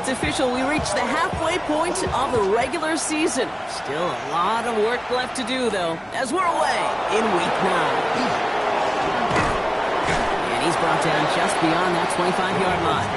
it's official. We reached the halfway point of the regular season. Still a lot of work left to do, though, as we're away in Week 9. And he's brought down just beyond that 25-yard line.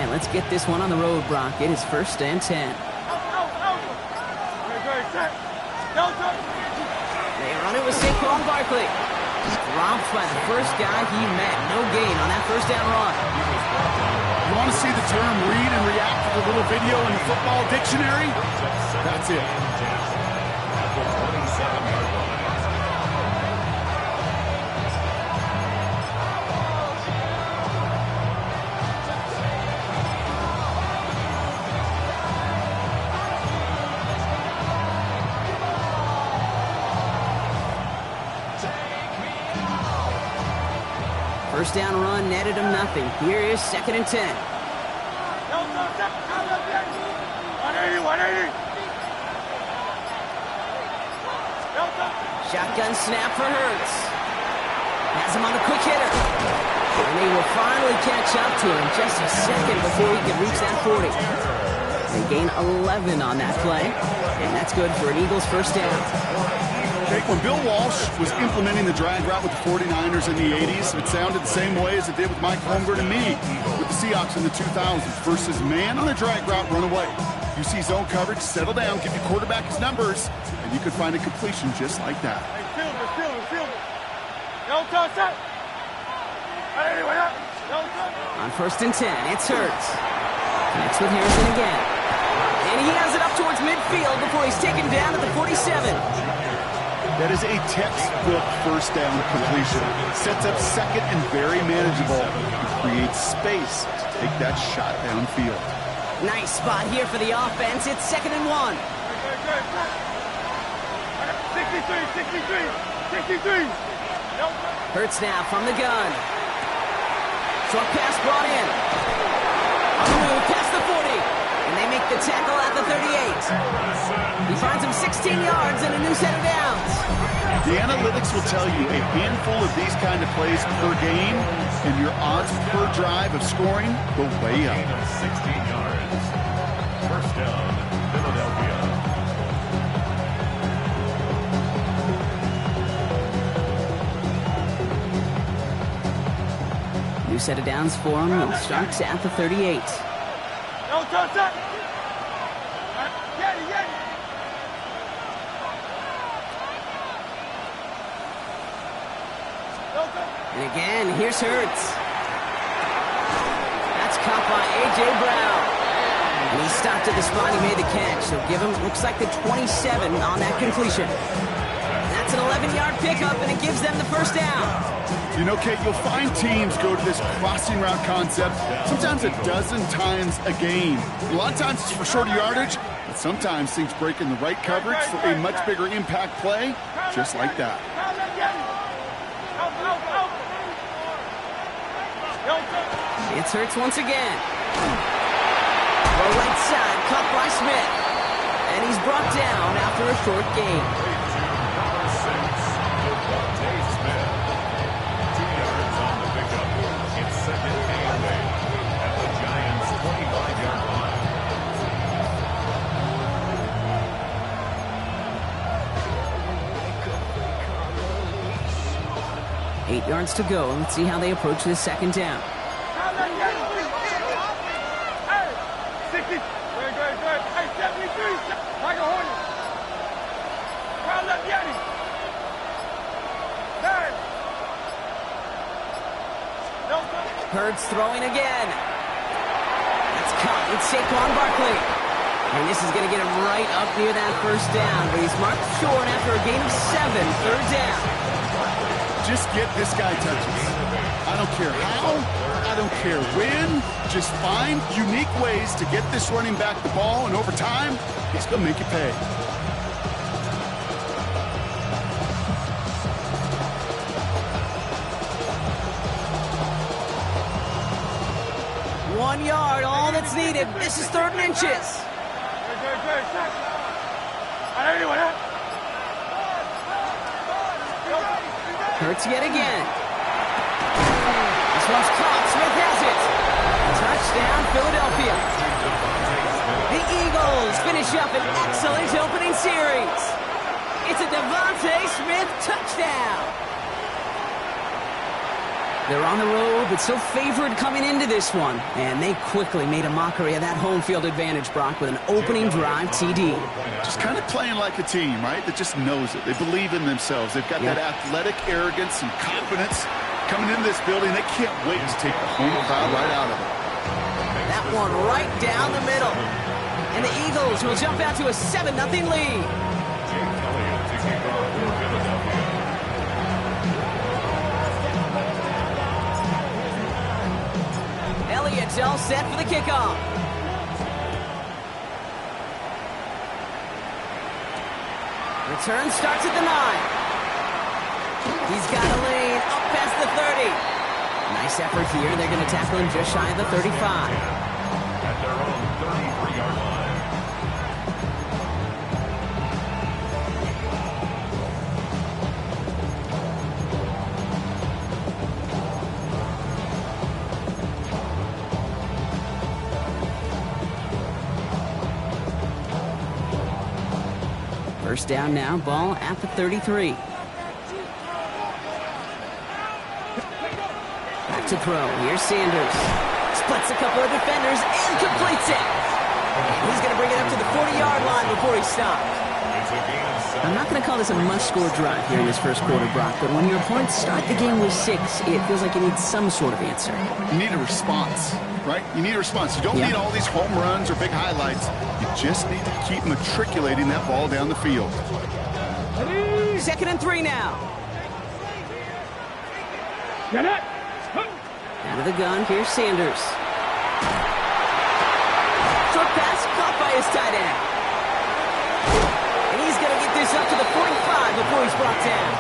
Let's get this one on the road, Brock. It is 1st and 10. They run it with Saquon Barkley. Dropped by the first guy he met. No gain on that first down run. You want to see the term read and react to the little video in the football dictionary? That's it. First down run netted him nothing. Here is 2nd and 10. Shotgun snap for Hurts. Has him on the quick hitter. And they will finally catch up to him just a second before he can reach that 40. They gain 11 on that play. And that's good for an Eagles first down. When Bill Walsh was implementing the drag route with the 49ers in the 80s, it sounded the same way as it did with Mike Holmgren and me with the Seahawks in the 2000s versus man on the drag route, run away. You see zone coverage, settle down, give your quarterback his numbers, and you could find a completion just like that. On 1st and 10, it's Hurts. Connects with Harrison again. And he has it up towards midfield before he's taken down at the 47. That is a textbook first down completion. Sets up second and very manageable. It creates space to take that shot downfield. Nice spot here for the offense. It's 2nd and 1. 63. Hurts now from the gun. Short pass brought in. On the move, past the 40. And they make the tackle at the 38. He finds him 16 yards and a new set of downs. The analytics will tell you a handful of these kind of plays per game, and your odds per drive of scoring go way up. 16 yards. First down, Philadelphia. New set of downs for him. Starts at the 38. And again, here's Hurts. That's caught by A.J. Brown. And he stopped at the spot he made the catch. So give him, looks like the 27 on that completion. That's an 11-yard pickup, and it gives them the first down. You know, Kate, you'll find teams go to this crossing route concept sometimes a dozen times a game. A lot of times it's for shorter yardage, but sometimes things break in the right coverage for a much bigger impact play, just like that. It's Hurts once again. The right side, caught by Smith. And he's brought down after a short gain. Eight yards to go. Let's see how they approach this second down. Hurts throwing again. That's caught with Saquon Barkley. And this is going to get him right up near that first down, but he's marked short after a gain of 7, third down. Just get this guy touches. I don't care how, I don't care when. Just find unique ways to get this running back the ball, and over time, he's going to make you pay. One yard, all that's needed. This is 3rd and inches. Hurts yet again. This one's caught. Smith has it. Touchdown, Philadelphia. The Eagles finish up an excellent opening series. It's a Devontae Smith touchdown. They're on the road, but still favored coming into this one. And they quickly made a mockery of that home field advantage, Brock, with an opening drive TD. Just kind of playing like a team, right? That just knows it. They believe in themselves. They've got that athletic arrogance and confidence coming into this building. They can't wait to take the home crowd right out of it. That one right down the middle. And the Eagles will jump out to a 7-0 lead. Elliott's all set for the kickoff. Return starts at the 9. He's got a lane up past the 30. Nice effort here. They're going to tackle him just shy of the 35. At their own 33-yard line. First down now, ball at the 33. Back to throw. Here's Sanders. Splits a couple of defenders and completes it. He's going to bring it up to the 40-yard line before he stops. I'm not going to call this a must-score drive here in this first quarter, Brock, but when your opponents start the game with 6, it feels like you need some sort of answer. You need a response, right? You need a response. You don't need all these home runs or big highlights. You just need to keep matriculating that ball down the field. 2nd and 3 now. Out of the gun, here's Sanders. Short pass caught by his tight end. And he's going to get this up to the 45 before he's brought down.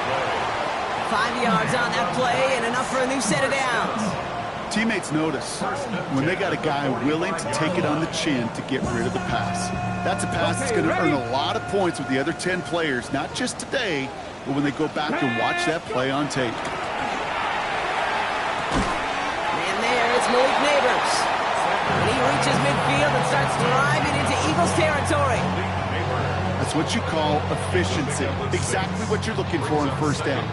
5 yards on that play and enough for a new set of downs. Teammates notice when they got a guy willing to take it on the chin to get rid of the pass. That's a pass that's going to earn a lot of points with the other 10 players, not just today, but when they go back and watch that play on tape. And there, it's Malik Neighbors. And he reaches midfield and starts driving into Eagles territory. That's what you call efficiency. Exactly what you're looking for in first down.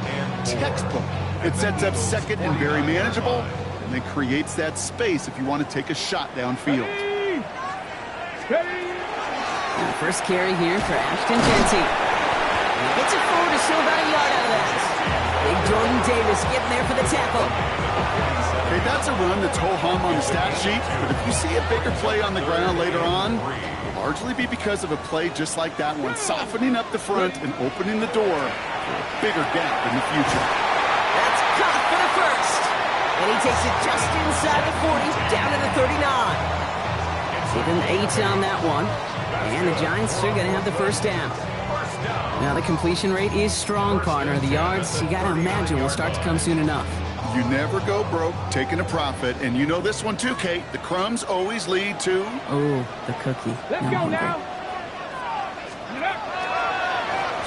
Textbook. It sets up second and very manageable, and then creates that space if you want to take a shot downfield. And the first carry here for Ashton Jeanty. He gets it forward to still about a yard out of that. Big Jordan Davis getting there for the tackle. Okay, that's a run that's ho-hum on the stat sheet, but if you see a bigger play on the ground later on, it'll largely be because of a play just like that one, softening up the front and opening the door for a bigger gap in the future. That's caught for the first. And he takes it just inside the 40, down to the 39. Give him 8 on that one. And the Giants are going to have the first down. Now the completion rate is strong, partner. The yards, you got to imagine, will start to come soon enough. You never go broke taking a profit, and you know this one too, Kate. The crumbs always lead to... Oh, the cookie. Let's go now.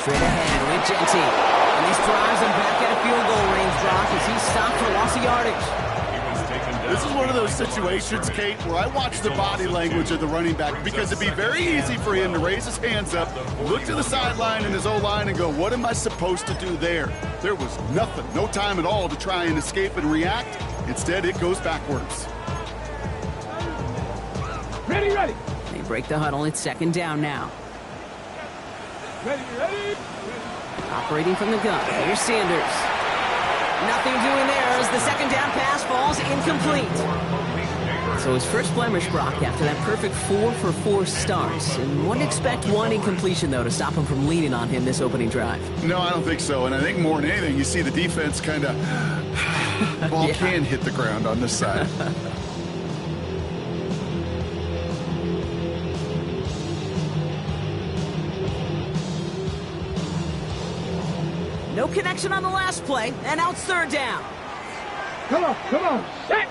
Straight ahead with Jeanty. And this drives him back at a field goal range, Brock, as he's stopped for loss of yardage. This is one of those situations, Kate, where I watch the body language of the running back, because it'd be very easy for him to raise his hands up, look to the sideline in his O-line and go, what am I supposed to do there? There was nothing, no time at all to try and escape and react. Instead, it goes backwards. Ready. They break the huddle. It's 2nd down now. Ready. Operating from the gun. Here's Sanders. Nothing doing there as the 2nd down pass falls incomplete. So his first blemish, Brock, after that perfect 4-for-4 starts. And wouldn't expect one incompletion, though, to stop him from leaning on him this opening drive. No, I don't think so. And I think more than anything, you see the defense kind of... ball can hit the ground on this side. No connection on the last play, and now it's third down. Come on, set!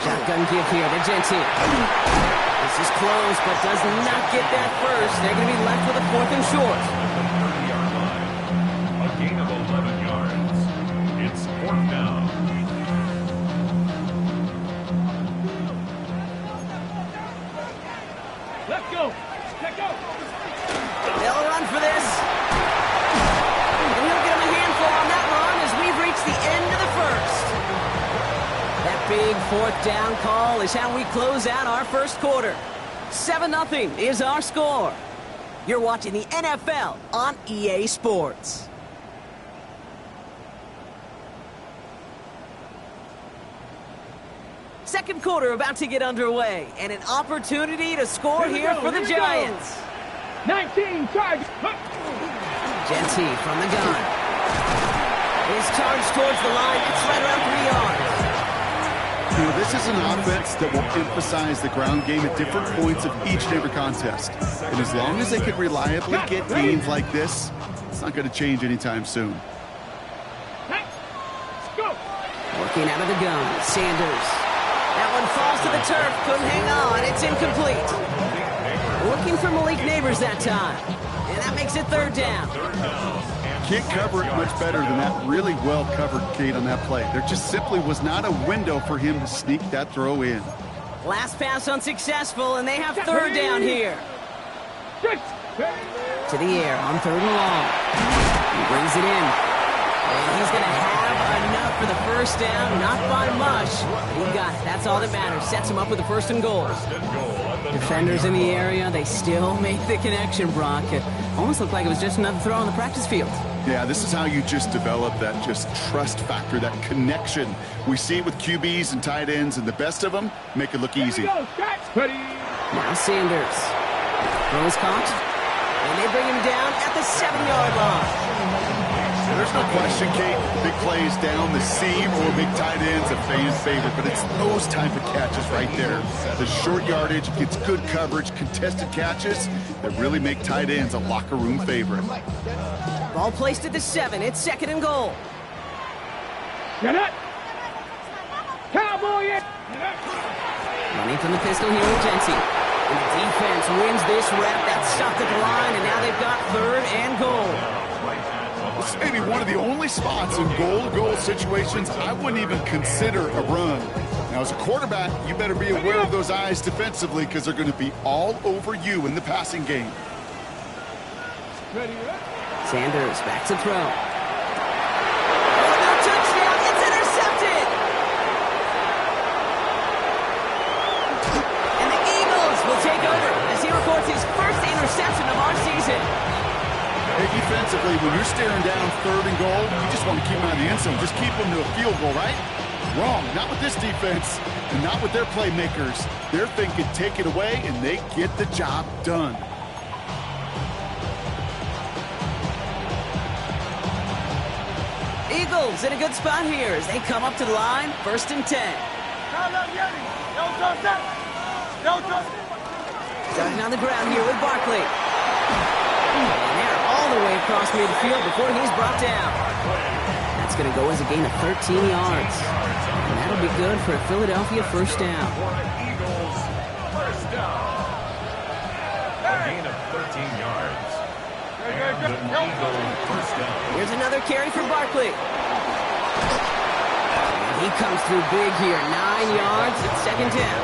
Shotgun give here to Genty. This is close, but does not get that first. They're going to be left with a 4th and short. A gain of 11 yards. It's 4th down. Let's go! They'll run for this. And he'll get him a handful on that run as we've reached the end of the first. That big 4th down call is how we close out our first quarter. 7-0 is our score. You're watching the NFL on EA Sports. Second quarter about to get underway, and an opportunity to score here for the Giants. 19 targets. Genty from the gun. Is charged towards the line. It's right around 3 yards. You know, this is an offense that will emphasize the ground game at different points of each and every contest. And as long as they can reliably get gains like this, it's not going to change anytime soon. Let's go! Working out of the gun. Sanders. That one falls to the turf. Couldn't hang on. It's incomplete. Looking for Malik Neighbors that time. And that makes it third down. Can't cover it much better than that really well covered Kate on that play. There just simply was not a window for him to sneak that throw in. Last pass unsuccessful, and they have third down here. To the air on 3rd and long. He brings it in. And he's going to have enough for the first down. Not by much. He got it. That's all that matters. Sets him up with the 1st and goal. Defenders in the area, they still make the connection, Brock. It almost looked like it was just another throw on the practice field. Yeah, this is how you just develop that just trust factor, that connection. We see it with QBs and tight ends, and the best of them make it look easy. Now Sanders. Throws caught. And they bring him down at the 7-yard line. There's no question, Kate, big plays down the seam or big tight ends a fan favorite, but it's those type of catches right there. The short yardage, gets good coverage, contested catches that really make tight ends a locker room favorite. Ball placed at the 7. It's 2nd and goal. Get it! Cowboy it! Running from the pistol here with Genty. And the defense wins this rep. That's stopped at the line, and now they've got 3rd and goal. This may be one of the only spots in goal-to-goal situations I wouldn't even consider a run. Now, as a quarterback, you better be aware of those eyes defensively because they're going to be all over you in the passing game. Sanders back to throw. Oh, no touchdown! It's intercepted! And the Eagles will take over as he records his first interception of our season. Hey, defensively, when you're staring down 3rd and goal, you just want to keep them out of the end zone. Just keep them to a field goal, right? Wrong. Not with this defense and not with their playmakers. They're thinking take it away, and they get the job done. Eagles in a good spot here as they come up to the line. 1st and 10. Starting on the ground here with Barkley. And they're all the way across midfield before he's brought down. That's going to go as a gain of 13 yards. And that'll be good for a Philadelphia 1st down. Eagles, 1st down. A gain of 13 yards. And the Eagles, 1st down. Here's another carry for Barkley. And he comes through big here. 9 yards. It's 2nd down.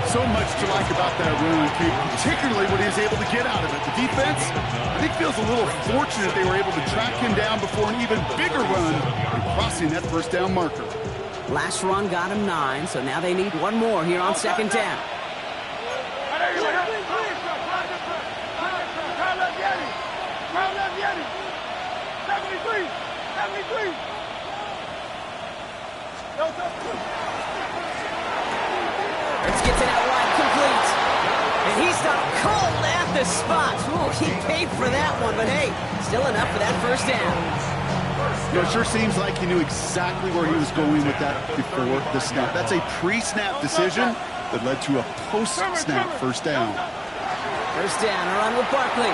So much to like about that run, Kate, particularly what he was able to get out of it. The defense, I think, feels a little fortunate they were able to track him down before an even bigger run and crossing that 1st down marker. Last run got him 9, so now they need one more here on 2nd down. Called at the spot. Ooh, he paid for that one, but hey, still enough for that first down. You know, it sure seems like he knew exactly where he was going with that before the snap. That's a pre-snap decision that led to a post-snap first down. First down, a run with Barkley.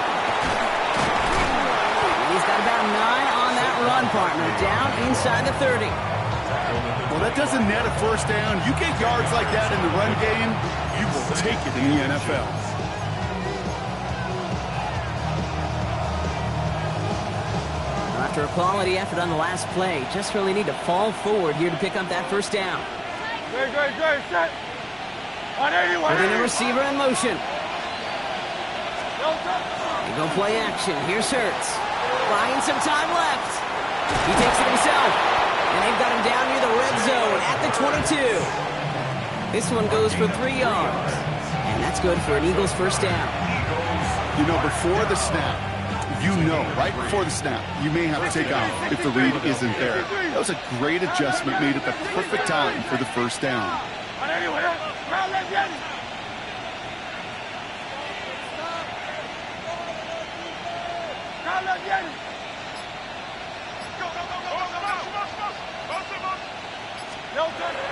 He's got about 9 on that run, partner. Down inside the 30. Well, that doesn't net a first down. You get yards like that in the run game, you will take it in the NFL. After a quality effort on the last play, just really need to fall forward here to pick up that first down. Good, set. On 81. Putting the receiver in motion. They go play action. Here's Hurts. Buying some time left. He takes it himself. And they've got him down near the red zone at the 22. This one goes for 3 yards. And that's good for an Eagles first down. You know, before the snap, right before the snap, you may have to take off if the read isn't there. That was a great adjustment made at the perfect time for the first down.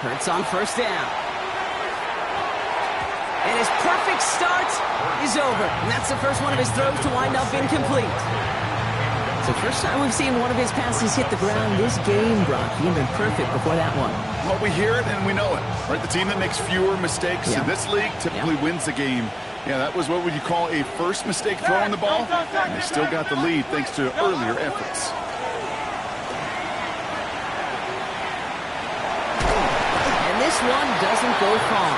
Hurts on first down. And his perfect start is over. And that's the first one of his throws to wind up incomplete. It's the first time we've seen one of his passes hit the ground this game, Brock. He had been perfect before that one. Well, we hear it and we know it, right? The team that makes fewer mistakes in this league typically wins the game. Yeah, that was what would you call a first mistake throwing the ball, and they still got the lead thanks to earlier efforts. And this one doesn't go far.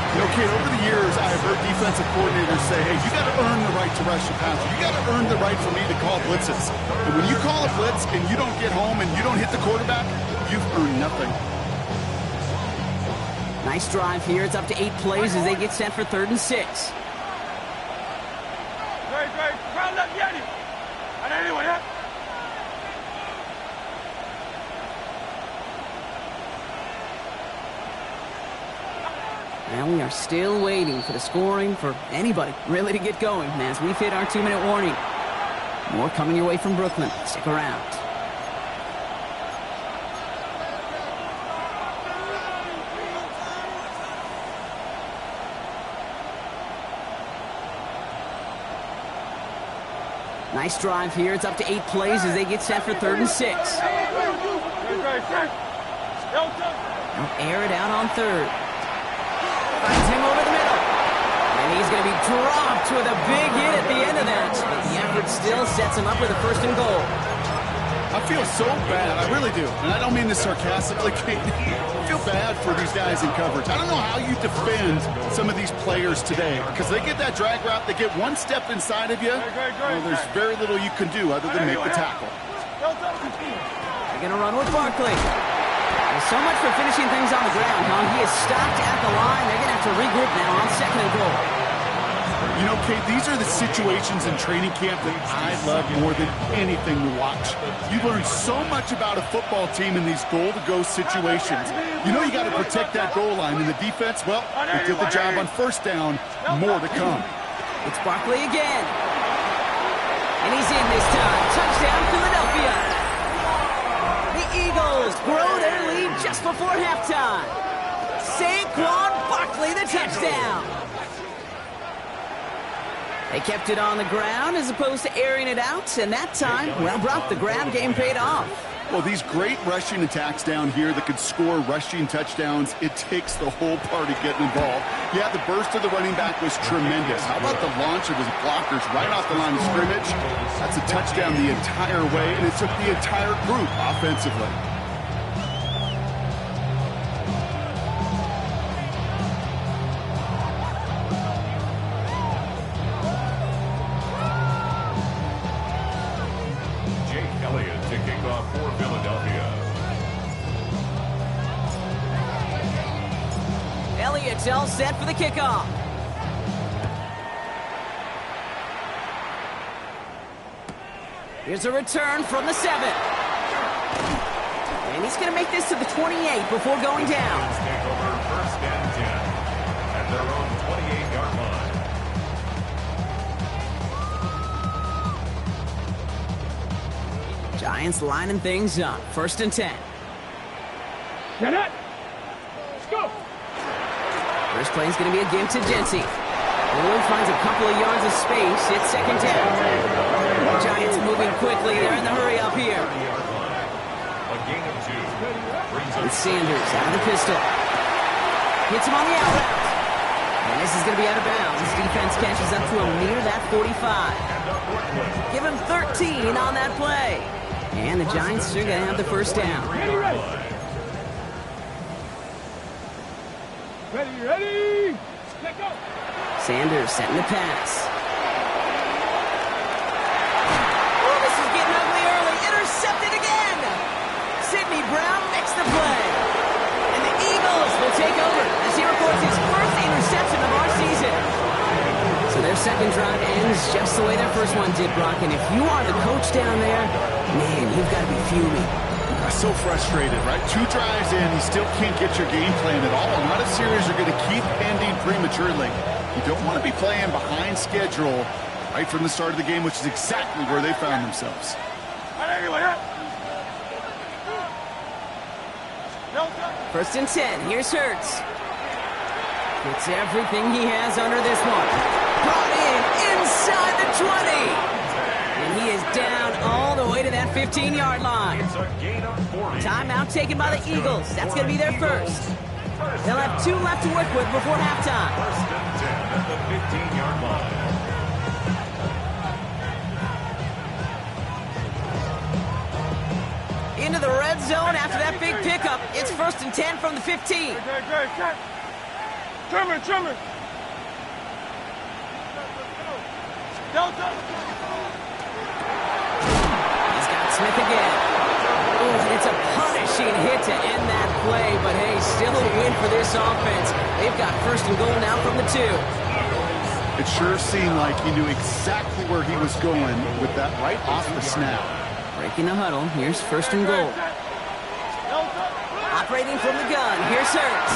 Okay, over the years, I have heard defensive coordinators say, hey, you got to earn the right to rush the passer. You got to earn the right for me to call blitzes. And when you call a blitz and you don't get home and you don't hit the quarterback, you've earned nothing. Nice drive here. It's up to 8 plays as they get set for 3rd and 6. And we are still waiting for the scoring for anybody really to get going as we've hit our 2-minute warning. More coming your way from Brooklyn. Stick around. Nice drive here. It's up to 8 plays as they get set for 3rd and 6. They'll air it out on 3rd. Finds him over the middle. And he's going to be dropped with a big hit at the end of that. But the effort still sets him up with a 1st and goal. I feel so bad. I really do. And I don't mean this sarcastically, Kate. I feel bad for these guys in coverage. I don't know how you defend some of these players today. Because they get that drag route, they get one step inside of you. Well, there's very little you can do other than make the tackle. They're going to run with Barkley. So much for finishing things on the ground, huh? He is stopped at the line. They're going to have to regroup now on 2nd and goal. You know, Kate, these are the situations in training camp that I love more than anything to watch. You learn so much about a football team in these goal-to-go situations. You know you got to protect that goal line. And the defense, well, they did the job on 1st down. More to come. It's Barkley again. And he's in this time. Touchdown, Philadelphia. The Eagles grow their lead just before halftime. Saquon Barkley, the touchdown. They kept it on the ground as opposed to airing it out, and that time, well, Brock, the ground game paid off. Well, these great rushing attacks down here that could score rushing touchdowns, it takes the whole party getting involved. Yeah, the burst of the running back was tremendous. How about the launch of his blockers right off the line of scrimmage? That's a touchdown the entire way, and it took the entire group offensively. To kick off for Philadelphia. Elliott's all set for the kickoff. Here's a return from the 7. And he's going to make this to the 28 before going down. Take over 1st and 10 at their own 28-yard line. Giants lining things up. 1st and 10. Get it. Let's go. First play is going to be a give to Jency. Owen finds a couple of yards of space. It's 2nd down. The Giants moving quickly. They're in the hurry up here. A gain of 2. And Sanders out of the pistol. Hits him on the out route. And this is going to be out of bounds. Defense catches up to him near that 45. Give him 13 on that play. And the Giants are going to have the 1st down. Ready. Let go. Sanders setting the pass. Oh, this is getting ugly early. Intercepted again. Sidney Brown makes the play. And the Eagles will take over as he records his 1st interception of our season. So their 2nd drive ends just the way their 1st one did, Brock. And if you are the coach down there, man, you've got to be fuming. So frustrated, right? 2 drives in, you still can't get your game plan at all. Not a series you're going to keep ending prematurely. You don't want to be playing behind schedule right from the start of the game, which is exactly where they found themselves. 1st and 10. Here's Hurts. Gets everything he has under this one. Brought in inside the 20. And he is down all the way to that 15-yard line. It's a gain of 40. Timeout taken by the Eagles. That's going to be their 1st. They'll have 2 left to work with before halftime. 1st and 10 at the 15-yard line. Into the red zone after that big pickup. It's 1st and 10 from the 15. Great. Trimmer. Delta. He's got Smith again. Oh, and it's a punishing hit to end that play. But hey, still a win for this offense. They've got 1st and goal now from the 2. It sure seemed like he knew exactly where he was going with that right off the snap. Breaking the huddle. Here's 1st and goal. Operating from the gun. Here's Hurts.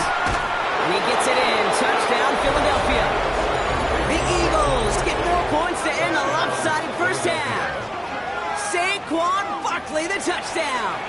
And he gets it in. Touchdown, Philadelphia. The Eagles get more points to end a lopsided 1st half. Saquon Barkley, the touchdown.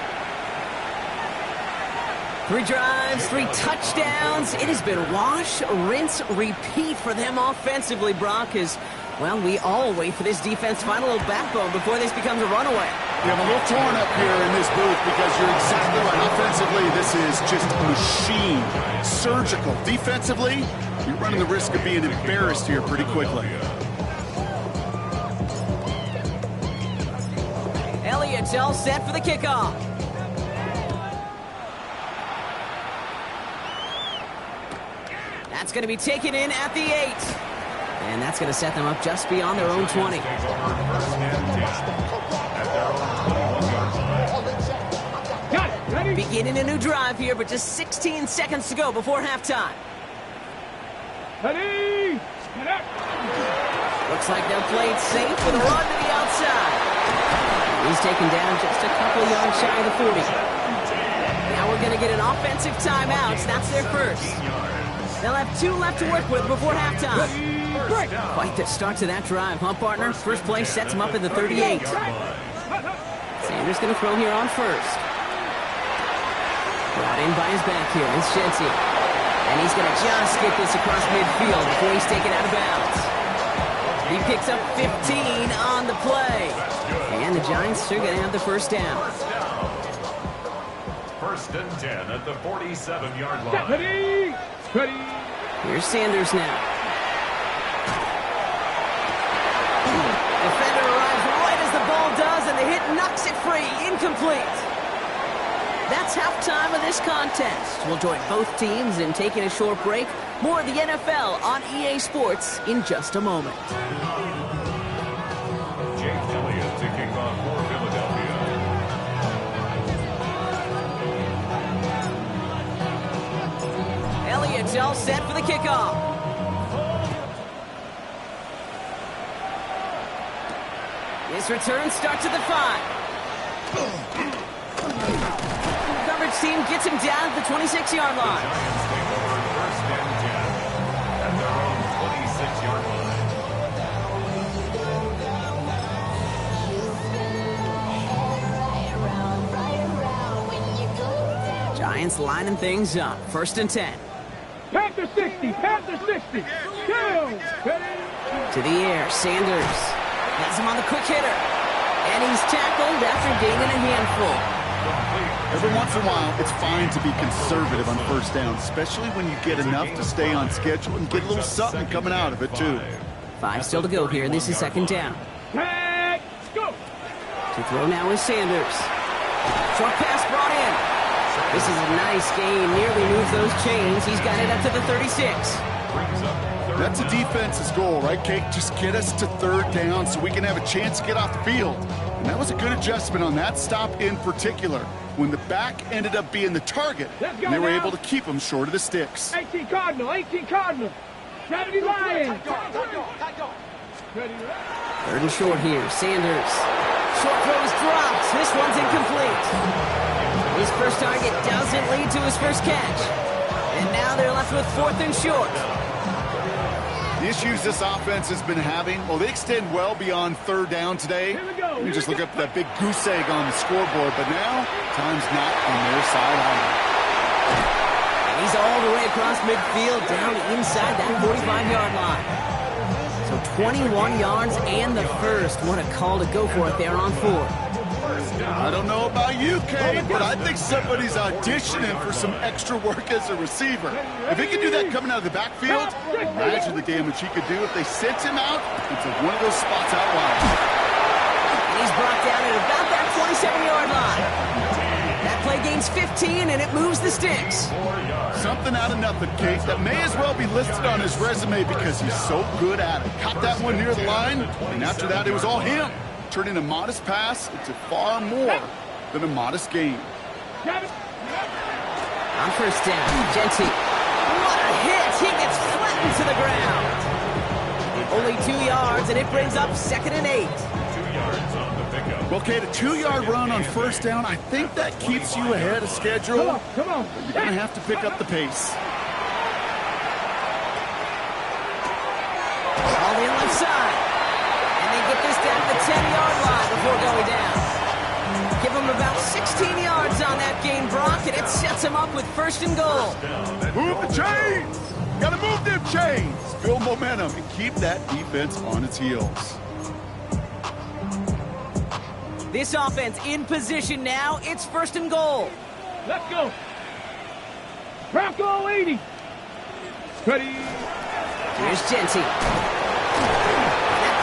3 drives, 3 touchdowns. It has been wash, rinse, repeat for them offensively, Brock, as, well, we all wait for this defense to find a little backbone before this becomes a runaway. Yeah, I'm a little torn up here in this booth because you're exactly right. Offensively, this is just a machine. Surgical. Defensively, you're running the risk of being embarrassed here pretty quickly. Elliott's all set for the kickoff. That's going to be taken in at the 8. And that's going to set them up just beyond their own 20. Beginning a new drive here, but just 16 seconds to go before halftime. Ready. Looks like they'll play it safe with a run to the outside. He's taken down just a couple yards shy of the 40. Now we're going to get an offensive timeout. That's their 1st. They'll have 2 left to work with before halftime. Quite the start to that drive, huh, partner? 1st play sets him up at the 38. Sanders going to throw here on 1st. Brought in by his back here. It's Jency. And he's going to just get this across midfield before he's taken out of bounds. He picks up 15 on the play. And the Giants are going to have the 1st down. 1st and 10 at the 47-yard line. Ready. Here's Sanders now. Defender arrives right as the ball does, and the hit knocks it free. Incomplete. That's halftime of this contest. We'll join both teams in taking a short break. More of the NFL on EA Sports in just a moment. Jake Elliott to kick off for Philadelphia. Elliott's all set for the kickoff. This return starts at the 5. Coverage team gets him down at the 26-yard line. Giants take over 1st and 10 at their own 26-yard line. Giants lining things up. 1st and 10. Panther 60, Panther 60. Go. To the air, Sanders has him on the quick hitter. And he's tackled after gaining a handful. Every once in a while, it's fine to be conservative on 1st down, especially when you get enough to stay on schedule and get a little something coming out of it, too. 5 still to go here. This is 2nd down. Tag. Go. To throw now is Sanders. Short pass brought in. This is a nice game. Nearly moves those chains. He's got it up to the 36. That's a defense's goal, right, Kate? Just get us to 3rd down so we can have a chance to get off the field. And that was a good adjustment on that stop in particular, when the back ended up being the target, and they were able to keep him short of the sticks. 18 Cardinal, 18 Cardinal. 70 Lions. 3rd and short here. Sanders. Short throw is dropped. This one's incomplete. His first target doesn't lead to his first catch. And now they're left with 4th and short. The issues this offense has been having, well, they extend well beyond 3rd down today. You just look up that big goose egg on the scoreboard, but now time's not on their side either. And he's all the way across midfield, down inside that 45-yard line. So 21 yards and the first. What a call to go for it there on 4. I don't know about you, Kate, but I think somebody's auditioning for some extra work as a receiver. If he can do that coming out of the backfield, imagine the damage he could do if they sent him out into one of those spots out wide. And he's brought down at about that 27-yard line. That play gains 15, and it moves the sticks. Something out of nothing, Kate, that may as well be listed on his resume because he's so good at it. Caught that one near the line, and after that, it was all him. Turning a modest pass into far more than a modest gain. On 1st down, Genty. What a hit! He gets flattened to the ground. Only 2 yards, and it brings up 2nd and 8. 2 yards on the pickup. Well, Kate, a 2-yard run on 1st down, I think that keeps you ahead of schedule. Come on. You're going to have to pick up the pace. All in left side. They get this down to the 10-yard line before going down. Give them about 16 yards on that gain, Brock, and it sets them up with 1st and goal. Move the chains! Gotta move them chains! Build momentum and keep that defense on its heels. This offense in position now. It's 1st and goal. Let's go. Bronco 80. Ready. Here's Genty.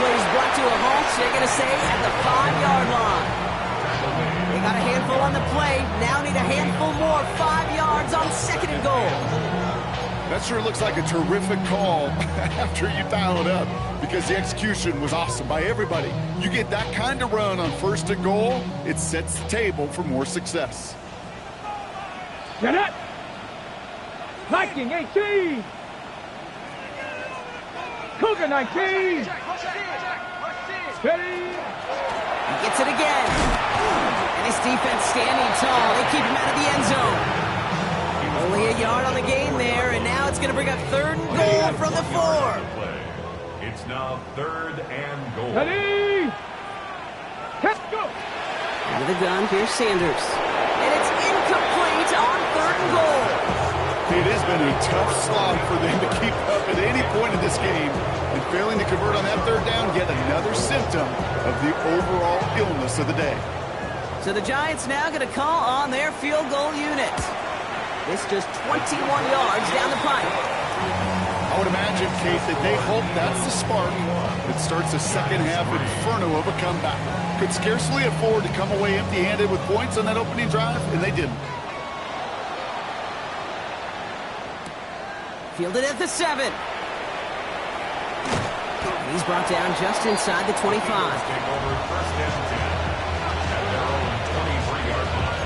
Plays brought to a halt, so they're going to say at the 5-yard line. They got a handful on the play, now need a handful more. 5 yards on 2nd and goal. That sure looks like a terrific call after you dial it up, because the execution was awesome by everybody. You get that kind of run on 1st and goal, it sets the table for more success. Get it. Viking 18. Cougar 19. Ready. He gets it again. And his defense standing tall. They keep him out of the end zone. Only a yard on the gain there, and now it's going to bring up 3rd and goal from the 4. It's now 3rd and goal. Ready. Let's go. Out of the gun, here's Sanders. And it's incomplete on 3rd and goal. It has been a tough slog for them to keep up at any point in this game. And failing to convert on that 3rd down, yet another symptom of the overall illness of the day. So the Giants now going to call on their field goal unit. This just 21 yards down the pipe. I would imagine, Kate, that they hope that's the spark that starts a second-half inferno of a comeback. Could scarcely afford to come away empty-handed with points on that opening drive, and they didn't. Fielded at the 7. He's brought down just inside the 25. Take over 1st and 10 at their own 23-yard line.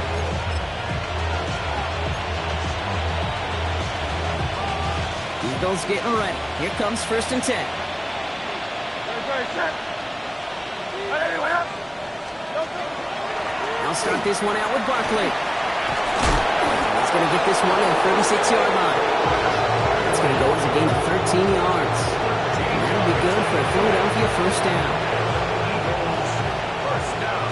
Eagles getting ready. Here comes 1st and 10. I'll start this one out with Barkley. He's going to get this one at the 36-yard line. It's going to go as a gain of 13 yards. That'll be good for a Philadelphia 1st down. 1st down.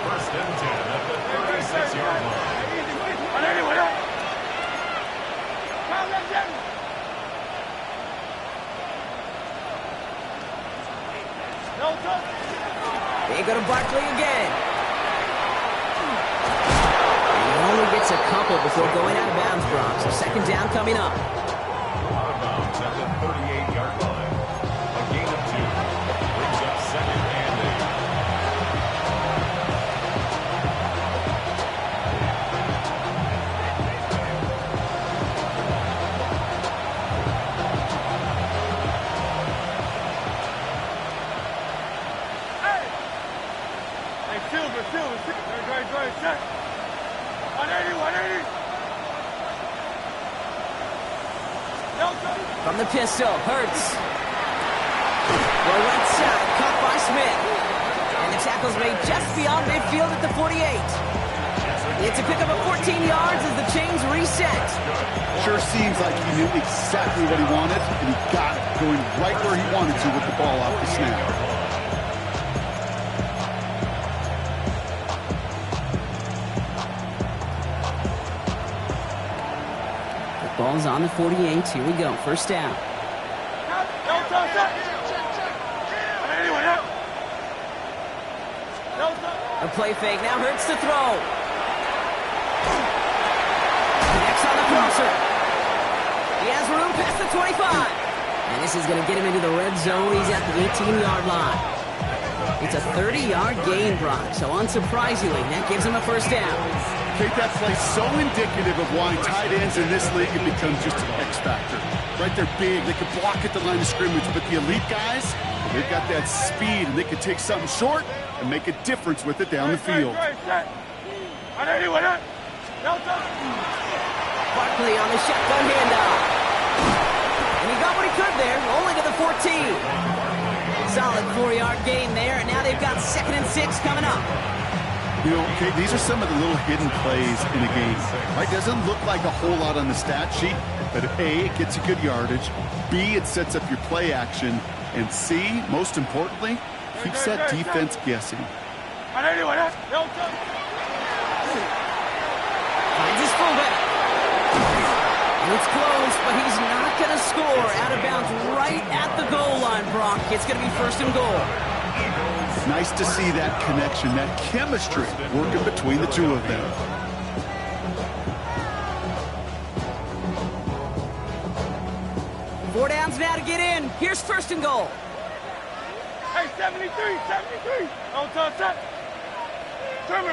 1st and 10 at the 36-yard line. They go to Barkley again. And he only gets a couple before going out of bounds, Brock. So second down coming up. Out of bounds at the 38-yard line. A gain of 2. Brings up second and 8. Check. 180, 180. From the pistol, Hurts. Well, right side, caught by Smith. And the tackle's made just beyond midfield at the 48. It's a pickup of 14 yards as the chains reset. Sure seems like he knew exactly what he wanted, and he got it, going right where he wanted to with the ball off the snap. Ball's on the 48. Here we go. First down. A play fake. Now Hurts to throw. Next on the crosser. He has room past the 25. And this is going to get him into the red zone. He's at the 18-yard line. It's a 30-yard gain, Brock. So unsurprisingly, that gives him a first down. Take that play so indicative of why tight ends in this league have become just an X factor. Right, they're big, they can block at the line of scrimmage, but the elite guys, they've got that speed, and they can take something short and make a difference with it down the field. Barkley on the shotgun handoff. And he got what he could there, only to the 14. Solid 4-yard gain there, and now they've got 2nd and 6 coming up. You know, okay, these are some of the little hidden plays in a game. Right? Doesn't look like a whole lot on the stat sheet, but A, it gets you good yardage. B, it sets up your play action. And C, most importantly, keeps that defense guessing. Finds his fullback. And it's close, but he's not going to score. Out of bounds right at the goal line, Brock. It's going to be 1st and goal. Nice to see that connection, that chemistry working between the two of them. Four downs now to get in. Here's 1st and goal. Hey, 73, 73. On top. Trimmer.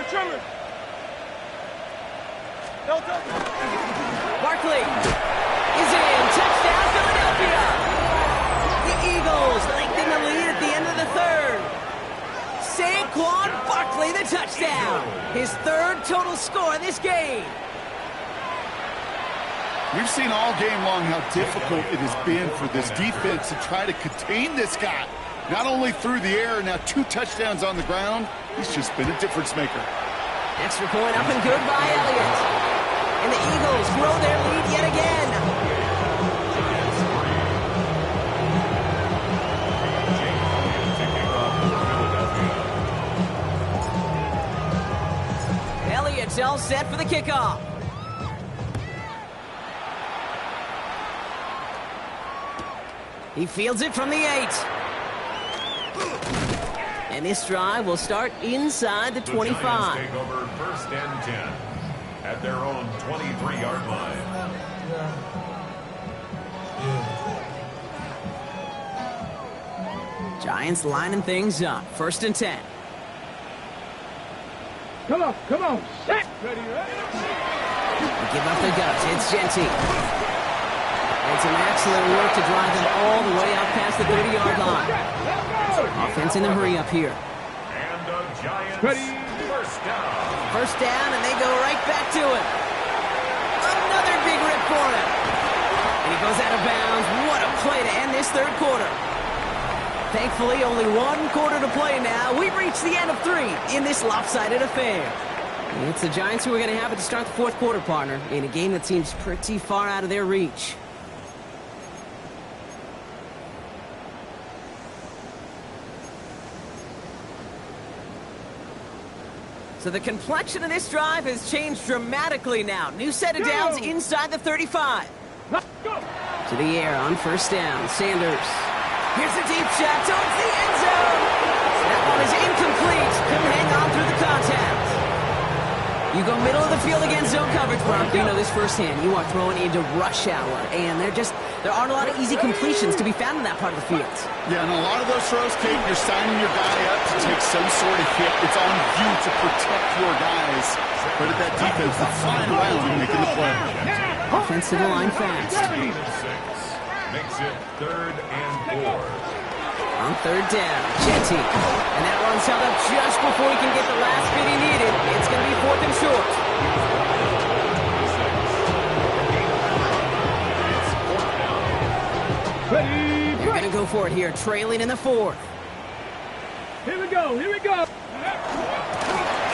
Barkley is in. Touchdown, Philadelphia. The Eagles lengthen the lead at the end of the 3rd. Saquon Barkley, the touchdown. His 3rd total score in this game. We've seen all game long how difficult it has been for this defense to try to contain this guy. Not only through the air, now 2 touchdowns on the ground. He's just been a difference maker. Extra point up and good by Elliott. And the Eagles grow their lead yet again. Elliott's all set for the kickoff. He fields it from the 8. And this drive will start inside the 25. The Giants take over 1st and 10 at their own 23-yard line. Giants lining things up. 1st and 10. Come on. Set. They give up the guts. It's Genty. It's an excellent work to drive them all the way out past the 30-yard line. Offense in the hurry up here. And the Giants Ready. 1st down. 1st down, and they go right back to it. Another big rip for him. And he goes out of bounds. What a play to end this 3rd quarter. Thankfully, only 1 quarter to play now. We've reached the end of 3 in this lopsided affair. It's the Giants who are going to have it to start the 4th quarter, partner, in a game that seems pretty far out of their reach. So the complexion of this drive has changed dramatically now. New set of downs inside the 35. Let's go. To the air on 1st down. Sanders Here's a deep shot towards the end zone. That one is incomplete. Couldn't hang on through the contact. You go middle of the field against zone coverage, Bronco. You know this firsthand. You are throwing into rush hour, and there aren't a lot of easy completions to be found in that part of the field. Yeah, and a lot of those throws, Kate, you're signing your guy up to take some sort of hit. It's on you to protect your guys. But at that defense, they're flying around and making the play. Offensive line fast. Makes it 3rd and 4. On 3rd down, Jetty. And that one's held up just before he can get the last bit he needed. It's going to be 4th and short. They're going to go for it here, trailing in the 4th. Here we go. Here we go.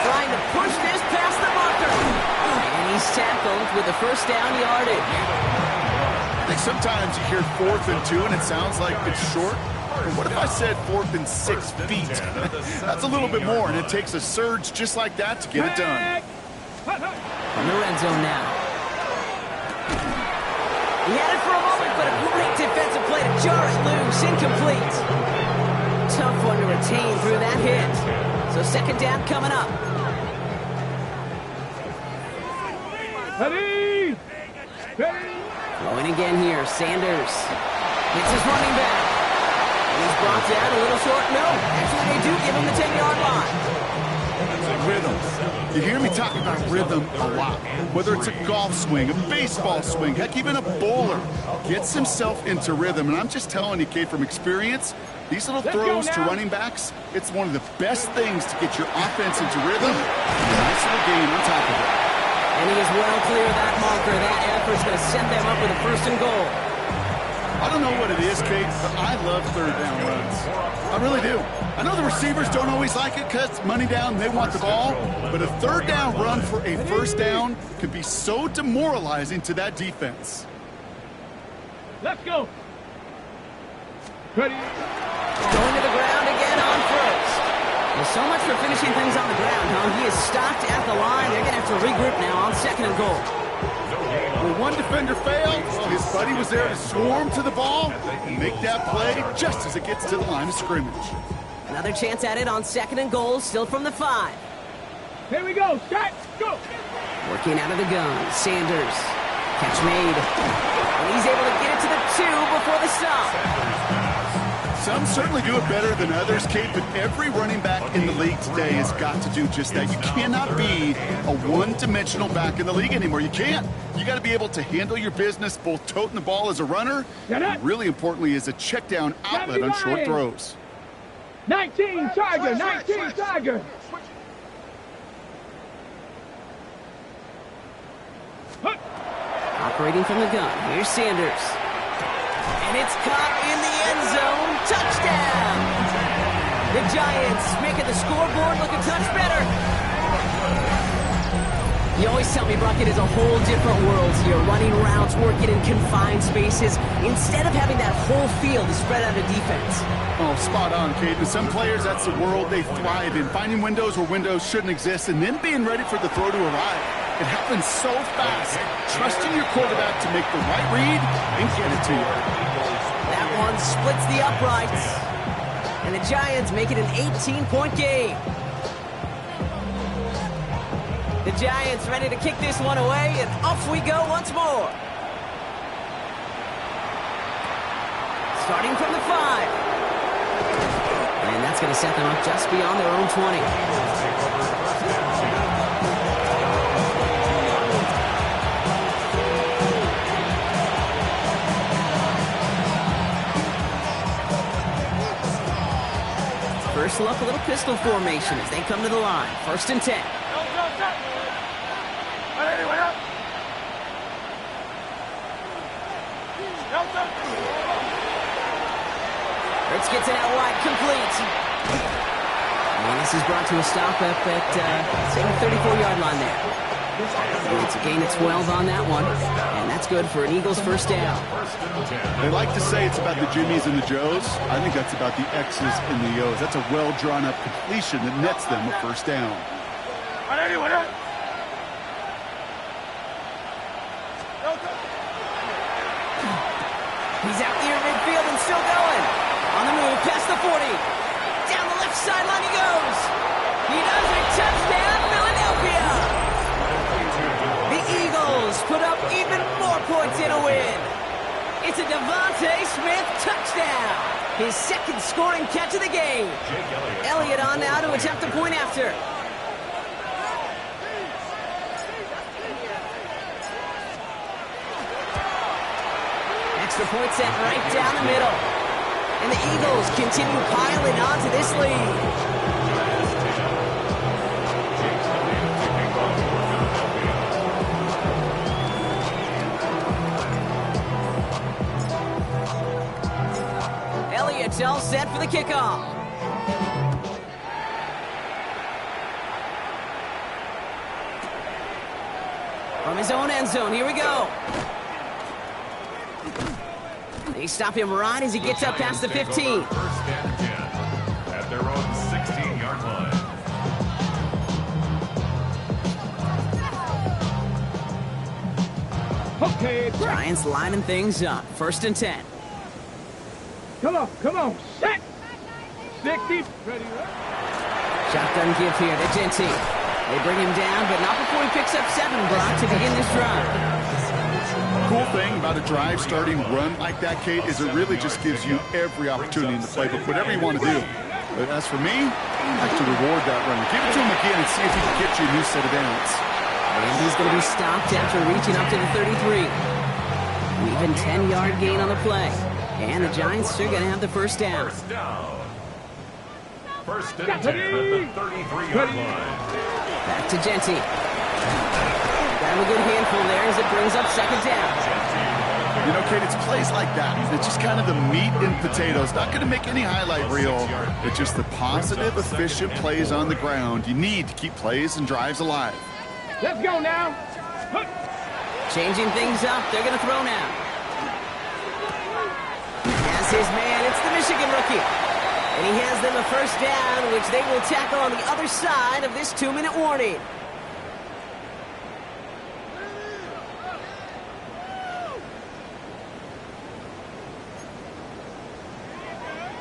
Trying to push this past the marker. And he's tackled with the first down yardage. I think sometimes you hear 4th and 2, and it sounds like it's short. But what if I said 4th and 6 feet? That's a little bit more, and it takes a surge just like that to get it done. In the red zone now. He had it for a moment, but a great defensive play to jar it loose. Incomplete. Tough one to retain through that hit. So 2nd down coming up. Ready. Ready. Going again here, Sanders. It's his running back. He's brought down a little short. No, actually they do give him the 10-yard line. Rhythm. You hear me talking about rhythm a lot. Whether it's a golf swing, a baseball swing, heck, even a bowler gets himself into rhythm. And I'm just telling you, Kate, from experience, these little throws to running backs, it's one of the best things to get your offense into rhythm. And a nice little gain on top of it. And he is well clear of that marker. That effort's going to set them up with a 1st and goal. I don't know what it is, Kate, but I love 3rd down runs. I really do. I know the receivers don't always like it because it's money down and they want the ball, but a 3rd down run for a 1st down can be so demoralizing to that defense. Let's go. Ready. Going to the ground again on 1st. Well, so much for finishing things on the ground, huh? He is stopped at the line. They're going to have to regroup now on 2nd and goal. When one defender failed, his buddy was there to swarm to the ball and make that play just as it gets to the line of scrimmage. Another chance at it on 2nd and goal, still from the 5. Here we go. Start. Go. Working out of the gun, Sanders. Catch made. And he's able to get it to the 2 before the stop. Some certainly do it better than others, Kate, but every running back in the league today has got to do just that. You cannot be a one-dimensional back in the league anymore. You can't. You got to be able to handle your business, both toting the ball as a runner, and really importantly as a check-down outlet on short throws. 19 Tiger. 19 Tiger. Operating from the gun, here's Sanders. And it's caught in the end zone. Touchdown! The Giants making the scoreboard look a touch better. You always tell me, Brock, it is a whole different world here. Running routes, working in confined spaces, instead of having that whole field to spread out a defense. Oh, spot on, Kate. And some players, that's the world they thrive in. Finding windows where windows shouldn't exist and then being ready for the throw to arrive. It happens so fast. Trusting your quarterback to make the right read and get it to you. That one splits the uprights. And the Giants make it an 18-point game. The Giants ready to kick this one away, and off we go once more. Starting from the 5. And that's going to set them up just beyond their own 20. First look, a little pistol formation as they come to the line. 1st and 10. Hurts gets it out wide, complete. And this is brought to a stop up at, say, the 34-yard line there. It's a gain of 12 on that one, and that's good for an Eagles 1st down. They like to say it's about the Jimmies and the Joes. I think that's about the X's and the O's. That's a well-drawn-up completion that nets them a 1st down. He's out near midfield and still going. It's a Devontae Smith touchdown. His second scoring catch of the game. Elliott on now to attempt the point after. Extra point set right down the middle. And the Eagles continue piling on to this lead. Elliott's all set for the kickoff. From his own end zone, here we go. They stop him right as he gets up past the 15. First and 10 at their own 16-yard line. Okay, Giants lining things up. First and 10. come on, set. 60, ready. Shotgun give here to Genty. They bring him down, but not before he picks up 7, Brock, to begin this drive. Cool thing about a drive starting run like that, Kate, is it really just gives you every opportunity in the playbook, whatever you want to do. But as for me, I like to reward that run. Give it to him again and see if he can get you a new set of downs. And he's going to be stopped after reaching up to the 33. Even 10-yard gain on the play. And the Giants are going to have the first down. First down. First and 10 at the 33-yard line. Back to Genty. Got him a good handful there as it brings up second down. You know, Kate, it's plays like that. It's just kind of the meat and potatoes. Not going to make any highlight reel. It's just the positive, efficient plays on the ground. You need to keep plays and drives alive. Let's go now. Changing things up. They're going to throw now. As his man, it's the Michigan rookie. And he has them a first down, which they will tackle on the other side of this 2-minute warning.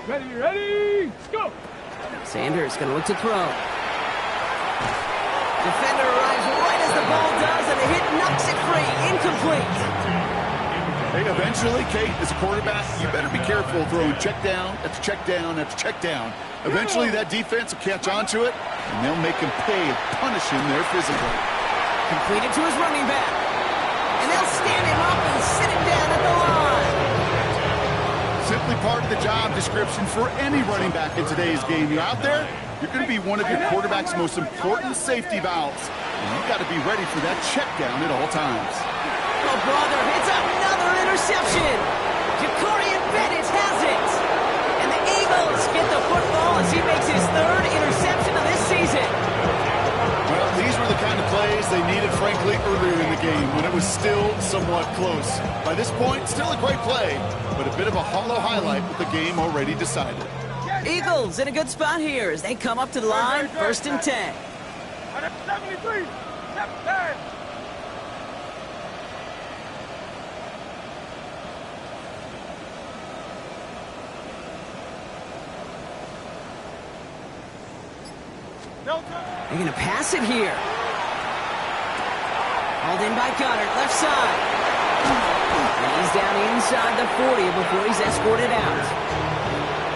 Ready, go. Sanders going to look to throw. Defender arrives right as the ball does, and the hit knocks it free. Incomplete. Hey, eventually, Kate, as a quarterback, you better be careful throwing check down after check down after check down. Eventually, that defense will catch on to it, and they'll make him pay and punish him there physically. Completed to his running back. And they'll stand him up and sit him down at the line. Simply part of the job description for any running back in today's game. You're out there, you're going to be one of your quarterback's most important safety valves. And you've got to be ready for that check down at all times. Oh, brother, it's another interception. Ja'Cory Bennett has it. And the Eagles get the football as he makes his 3rd interception of this season. Well, these were the kind of plays they needed, frankly, earlier in the game when it was still somewhat close. By this point, still a great play, but a bit of a hollow highlight with the game already decided. Eagles in a good spot here as they come up to the line, first and 10. 73, 10. They're going to pass it here. Hauled in by Goddard, left side. And he's down inside the 40 before he's escorted out.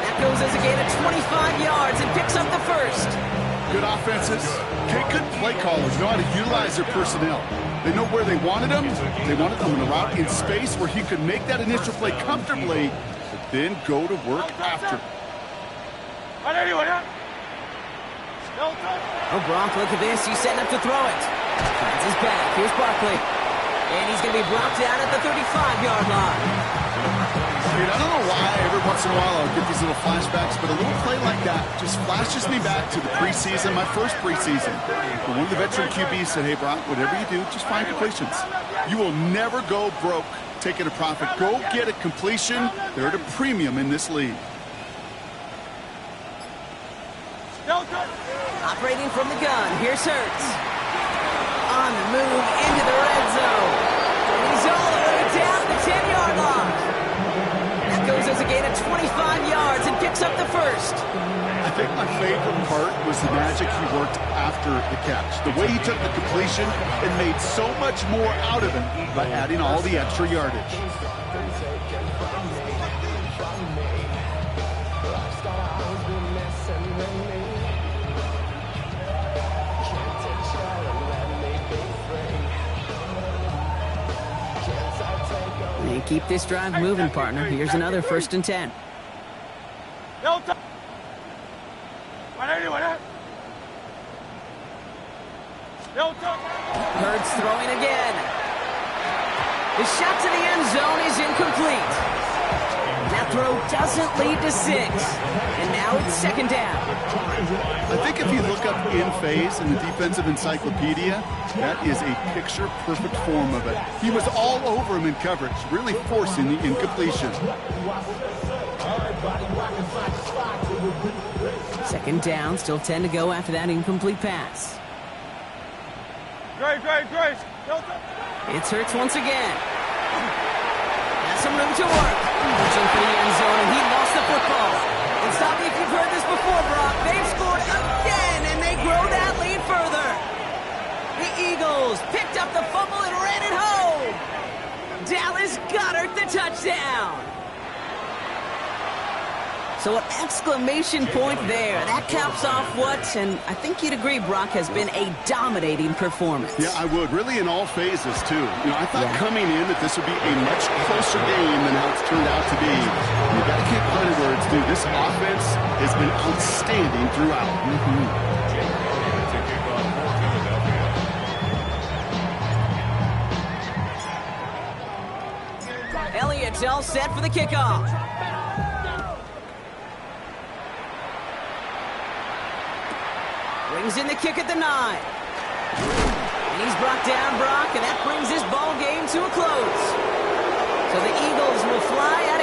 That goes as a gain of 25 yards and picks up the first. Good offenses. Good play callers know how to utilize their personnel. They know where they wanted them. They wanted them on a route in space where he could make that initial play comfortably, but then go to work after. Oh, Brock, look at this. He's setting up to throw it. Finds his back. Here's Barkley. And he's going to be brought down at the 35-yard line. Dude, I don't know why every once in a while I'll get these little flashbacks, but a little play like that just flashes me back to the preseason, my first preseason. But one of the veteran QBs said, hey, Brock, whatever you do, just find completions. You will never go broke taking a profit. Go get a completion. They're at a premium in this league. Operating from the gun, here's Hurts. On the move into the red zone. And he's all the way down the 10-yard line. That goes as a gain of 25 yards and picks up the first. I think my favorite part was the magic he worked after the catch. The way he took the completion and made so much more out of it by adding all the extra yardage. They keep this drive moving, partner. Here's another 1st and 10. Hurts throwing again. The shot to the end zone is incomplete. That throw doesn't lead to 6. And now it's 2nd down. I think if you look up in phase in the defensive encyclopedia, that is a picture-perfect form of it. He was all over him in coverage, really forcing the incompletion. 2nd down, still 10 to go after that incomplete pass. Grace. It's Hurts once again. Has some room to work. Reaching for the end zone, and he lost the football. And stop me if you've heard this before, Brock. They've scored again, and they grow that lead further. The Eagles picked up the fumble and ran it home. Dallas Goedert the touchdown. So an exclamation point there. That caps off what, and I think you'd agree, Brock, has been a dominating performance. Yeah, I would. Really in all phases, too. I thought coming in that this would be a much closer game than how it's turned out to be. You've got to give credit where it's due. This offense has been outstanding throughout. Elliott's all set for the kickoff. Brings in the kick at the 9. And he's brought down, Brock, and that brings this ball game to a close. So the Eagles will fly out of